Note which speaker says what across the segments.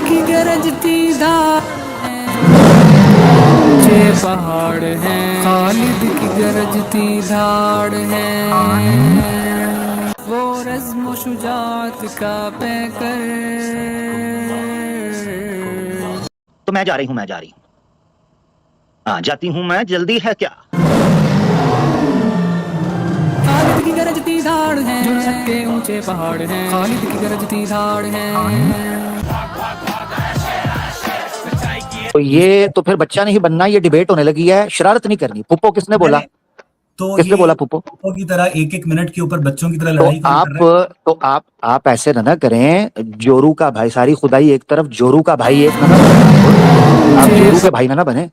Speaker 1: की गरजती धार ऊंचे पहाड़ हैं, खालिद की गरजती धाड़ है, वो रज़्म शुजाअत का पैकर।
Speaker 2: तो मैं जा रही हूँ, हाँ जाती हूँ मैं, जल्दी है क्या?
Speaker 1: खालिद की गरजती धाड़ है, जो सबके ऊंचे पहाड़ हैं, खालिद की गरजती धाड़ है।
Speaker 2: तो ये तो फिर बच्चा नहीं बनना, ये डिबेट होने लगी है, शरारत नहीं करनी। पुप्पो किसने बोला?
Speaker 3: तो
Speaker 2: किसने बोला पुप्पो?
Speaker 3: की तरह एक मिनट के ऊपर बच्चों की तरह लड़ाई कर रहे हैं।
Speaker 2: तो आप ऐसे ना करें। जोरू का भाई, सारी खुदाई एक तरफ, जोरू का भाई एक ना आप जोरू के भाई ना बने।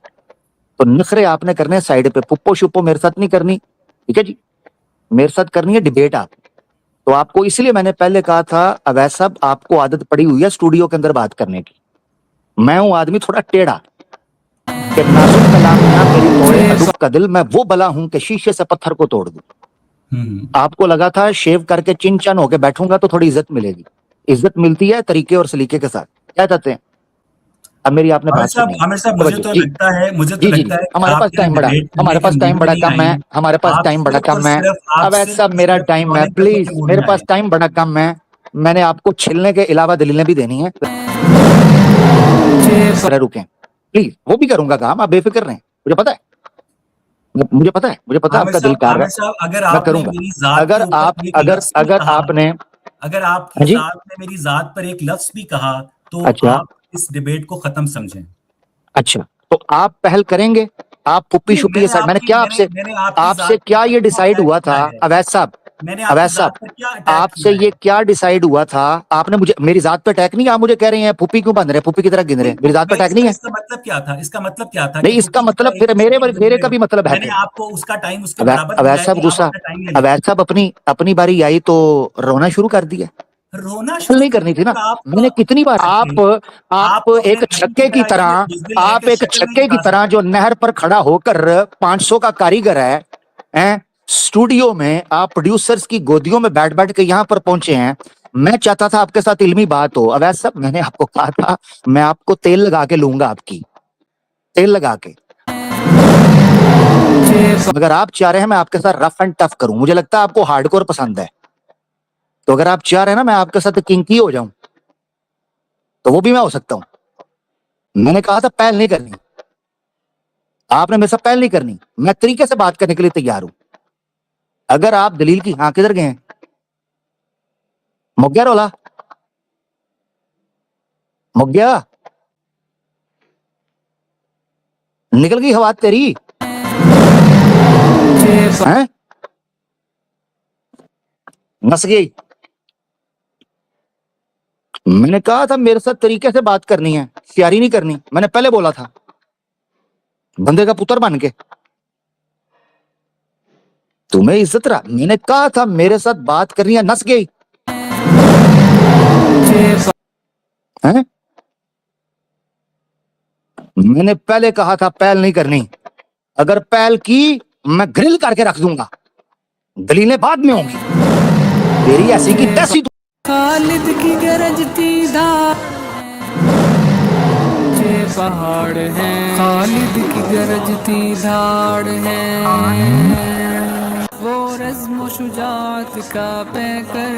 Speaker 2: तो नखरे आपने करने साइड पे, पुप्पो शुप्पो मेरे साथ नहीं करनी, ठीक है जी? मेरे साथ करनी है डिबेट आप। तो आपको इसलिए मैंने पहले कहा था, अवैस साहब आपको आदत पड़ी हुई है स्टूडियो के अंदर बात करने की। मैं हूं आदमी थोड़ा टेढ़ा कि नाजुक कलाम ना मेरी तोड़े अदुब का दिल, मैं वो बला हूं कि शीशे से पत्थर को तोड़ दूं। आपको लगा था शेव करके चिन चन होके बैठूंगा तो थोड़ी इज्जत मिलेगी। इज्जत मिलती है तरीके और सलीके के साथ। क्या कहते हैं? अब मेरी आपने बात सुनी।
Speaker 3: आमिर साहब, मुझे तो लगता है
Speaker 2: हमारे पास टाइम बड़ा कम है, हमारे पास टाइम बड़ा कम है। अब ऐसा मेरा टाइम है, प्लीज, मेरे पास टाइम बड़ा कम है। मैंने आपको छिलने के अलावा दलीलें भी देनी है। रुकें प्लीज, वो भी करूंगा काम, आप बेफिक्र रहें। मुझे पता है आपका दिल कार है, मैं करूंगा।
Speaker 3: अगर आपकी जात ने मेरी जात पर एक लफ्ज भी कहा तो आप इस डिबेट को खत्म समझें।
Speaker 2: अच्छा, तो आप पहल करेंगे? आप पुप्पी शुप्पी ये सब मैंने क्या आपसे क्या ये डिसाइड हुआ था? अवैस साहब, आपसे ये क्या डिसाइड हुआ था? आपने मुझे मेरी जात पे अटैक नहीं, आप मुझे कह रहे हैं पुप्पी क्यों बन रहे हैं, पुप्पी की तरह गिन रहे हैं, मेरी जात पे अटैक नहीं है।
Speaker 3: इसका मतलब क्या था?
Speaker 2: नहीं, इसका मतलब फिर मेरे का भी मतलब है।
Speaker 3: मैंने आपको उसका टाइम उसके बराबर
Speaker 2: अवैस साहब गुस्सा, अवैस साहब अपनी बारी आई तो रोना शुरू कर दिया।
Speaker 3: रोना
Speaker 2: नहीं करनी थी ना। मैंने कितनी बार आप एक छक्के की तरह जो नहर पर खड़ा होकर 500 का कारीगर है, स्टूडियो में आप प्रोड्यूसर्स की गोदियों में बैठ बैठ के यहां पर पहुंचे हैं। मैं चाहता था आपके साथ इल्मी बात हो। अवैस साहब, मैंने आपको कहा था मैं आपको तेल लगा के लूंगा, आपकी तेल लगा के। अगर आप चाह रहे हैं मैं आपके साथ रफ एंड टफ करूं, मुझे लगता है आपको हार्डकोर पसंद है, तो अगर आप चाह रहे हैं ना मैं आपके साथ किंकी हो जाऊं तो वो भी मैं हो सकता हूं। मैंने कहा था पहल नहीं करनी, आपने मेरे साथ पहल नहीं करनी। मैं तरीके से बात करने के लिए तैयार हूं। अगर आप दलील की, हाँ किधर गए? मुग्या रोला, मुग्या निकल गई हवा तेरी हैं? नस गई। मैंने कहा था मेरे साथ तरीके से बात करनी है, प्यारी नहीं करनी। मैंने पहले बोला था, बंदे का पुत्र बन के तुम्हें इज्जत रहा। मैंने कहा था मेरे साथ बात करनी है, नस गई हैं? मैंने पहले कहा था पहल नहीं करनी। अगर पहल की मैं ग्रिल करके रख दूंगा, दलीलें बाद में होंगी तेरी ऐसी की तैसी।
Speaker 1: खालिद की गरजती धार ऊंचे पहाड़ हैं, खालिद की गरजती धाड़ है, वो रज़्म शुजाअत का पैकर।